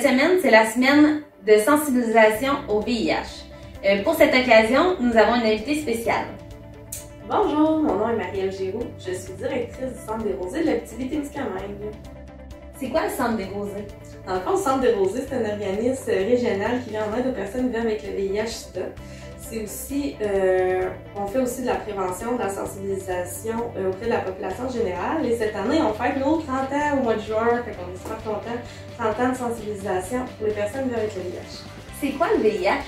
Cette semaine, c'est la semaine de sensibilisation au VIH. Pour cette occasion, nous avons une invitée spéciale. Bonjour, mon nom est Marie-Ève Giroux. Je suis directrice du Centre des Rosées de l'Abitibi-Témiscamingue. C'est quoi le Centre des Rosées? Dans le fond, le Centre des Rosées, c'est un organisme régional qui vient en aide aux personnes vivant avec le VIH/SIDA. C'est aussi, on fait aussi de la prévention, de la sensibilisation auprès de la population générale. Et cette année, on fête nos 30 ans au mois de juin, fait qu'on est super contents. 30 ans de sensibilisation pour les personnes vivant avec le VIH. C'est quoi le VIH?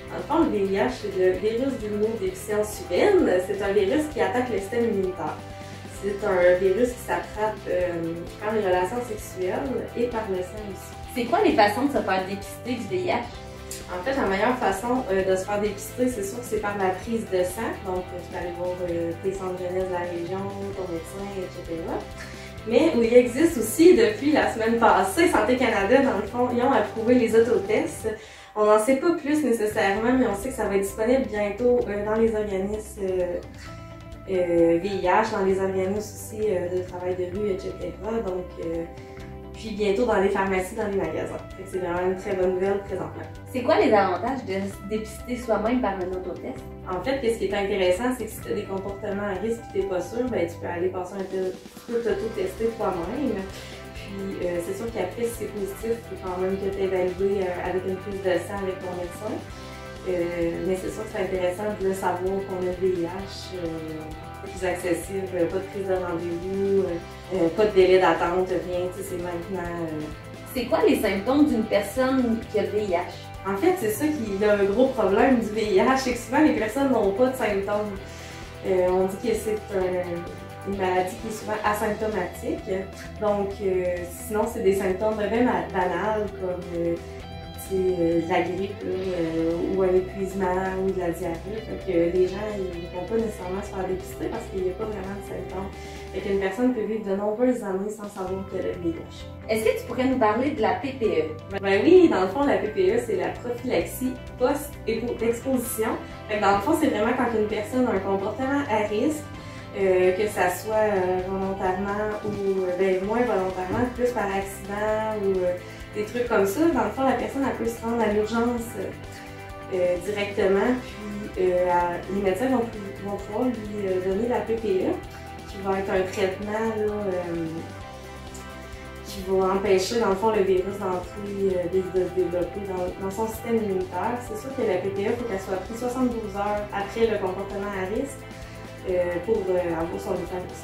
Dans le fond, le VIH, c'est le virus d'immunodéficience humaine. C'est un virus qui attaque le système immunitaire. C'est un virus qui s'attrape par les relations sexuelles et par le sang aussi. C'est quoi les façons de se faire dépister du VIH? En fait, la meilleure façon de se faire dépister, c'est sûr que c'est par la prise de sang. Donc, tu peux aller voir tes centres jeunesse de la région, ton médecin, etc. Mais où il existe aussi, depuis la semaine passée, Santé Canada, dans le fond, ils ont approuvé les autotests. On n'en sait pas plus nécessairement, mais on sait que ça va être disponible bientôt dans les organismes VIH, dans les organismes aussi de travail de rue, etc. Donc, puis bientôt dans les pharmacies, dans les magasins. C'est vraiment une très bonne nouvelle présentement. C'est quoi les avantages de se dépister soi-même par un autotest? En fait, ce qui est intéressant, c'est que si tu as des comportements à risque et tu n'es pas sûr, ben, tu peux aller passer tu peux t'auto-tester toi-même. Puis c'est sûr qu'après, si c'est positif, il faut quand même que tu évalué avec une prise de sang avec ton médecin. Mais c'est sûr que c'est intéressant de savoir qu'on a le VIH. Plus accessible, pas de prise de rendez-vous, pas de délai d'attente, rien, c'est maintenant. C'est quoi les symptômes d'une personne qui a le VIH? En fait, c'est ça qui est un gros problème du VIH, c'est que souvent les personnes n'ont pas de symptômes. On dit que c'est une maladie qui est souvent asymptomatique. Donc, sinon, c'est des symptômes vraiment banals comme de la grippe ou un épuisement ou de la diarrhée. Fait que les gens ne vont pas nécessairement se faire dépister parce qu'il n'y a pas vraiment de symptômes. Fait qu'une personne peut vivre de nombreuses années sans savoir qu'elle a le VIH. Est-ce que tu pourrais nous parler de la PPE? Ben oui, dans le fond, la PPE, c'est la prophylaxie post-exposition. Fait que dans le fond, c'est vraiment quand une personne a un comportement à risque, que ça soit volontairement ou moins volontairement, plus par accident ou des trucs comme ça. Dans le fond, la personne elle peut se rendre à l'urgence directement, puis les médecins vont pouvoir lui donner la PPE, qui va être un traitement là, qui va empêcher, dans le fond, le virus d'entrer, de se développer dans son système immunitaire. C'est sûr que la PPE, il faut qu'elle soit prise 72 heures après le comportement à risque pour avoir son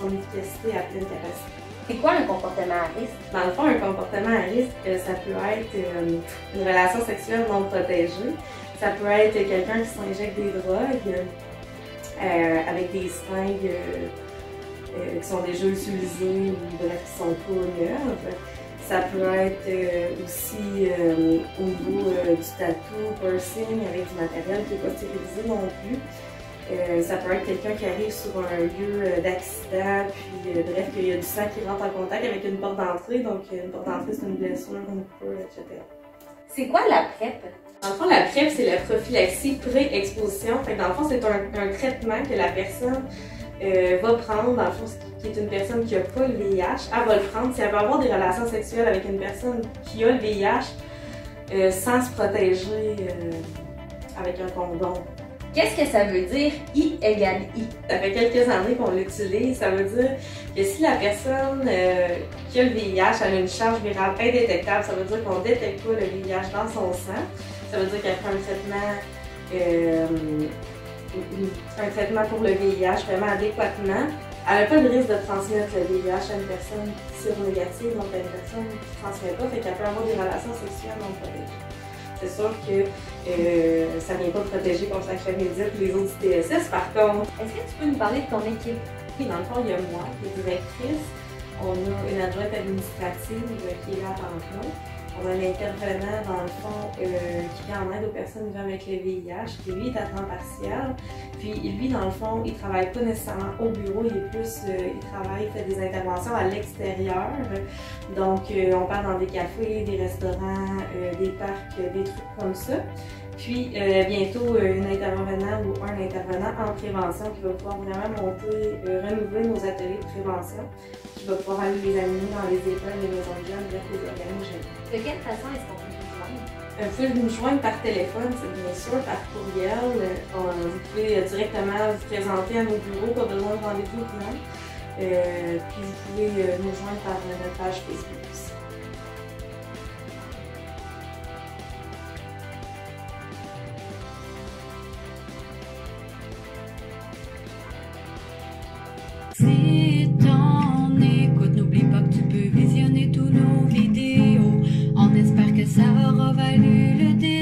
efficacité à pleine capacité. C'est quoi un comportement à risque? Dans le fond, un comportement à risque, ça peut être une relation sexuelle non protégée. Ça peut être quelqu'un qui s'injecte des drogues avec des seringues qui sont déjà utilisées ou bref, qui sont pas neuves. Ça peut être aussi au niveau du tattoo, piercing, avec du matériel qui n'est pas stérilisé non plus. Ça peut être quelqu'un qui arrive sur un lieu d'accident, puis bref, qu'il y a du sang qui rentre en contact avec une porte d'entrée. Donc, une porte d'entrée, c'est une blessure, une coupure, etc. C'est quoi la PrEP? Dans le fond, la PrEP, c'est la prophylaxie pré-exposition. Dans le fond, c'est un traitement que la personne va prendre, dans le fond, qui est une personne qui n'a pas le VIH. Elle va le prendre si elle veut avoir des relations sexuelles avec une personne qui a le VIH sans se protéger avec un condom. Qu'est-ce que ça veut dire I égale I? Ça fait quelques années qu'on l'utilise. Ça veut dire que si la personne qui a le VIH a une charge virale indétectable, ça veut dire qu'on ne détecte pas le VIH dans son sang. Ça veut dire qu'elle fait un traitement pour le VIH vraiment adéquatement. Elle n'a pas de risque de transmettre le VIH à une personne séronégative, donc à une personne qui ne transmet pas, fait qu'elle peut avoir des relations sexuelles non protégées. C'est sûr que ça ne vient pas protéger contre la chlamydia et les autres ITSS. Par contre, est-ce que tu peux nous parler de ton équipe? Oui, dans le fond, il y a moi qui est directrice. On a une adjointe administrative qui est là à temps plein. On a un intervenant, dans le fond, qui vient en aide aux personnes vivant avec le VIH, qui lui est à temps partiel. Puis lui, dans le fond, il ne travaille pas nécessairement au bureau, il fait des interventions à l'extérieur. Donc, on part dans des cafés, des restaurants, des parcs, des trucs comme ça. Puis, bientôt, une intervenante ou un intervenant en prévention qui va pouvoir vraiment monter, renouveler nos ateliers de prévention, qui va pouvoir aller les amener dans les écoles, les maisons de jeunes, bref, les organismes. De quelle façon est-ce qu'on peut Vous pouvez nous joindre par téléphone, c'est bien sûr, par courriel. Vous pouvez directement vous présenter à nos bureaux, pas besoin de rendez-vous ou rien. Puis vous pouvez nous joindre par notre page Facebook aussi. Si t'en écoutes, n'oublie pas que tu peux visionner tous nos vidéos. On espère que ça aura valu le détour.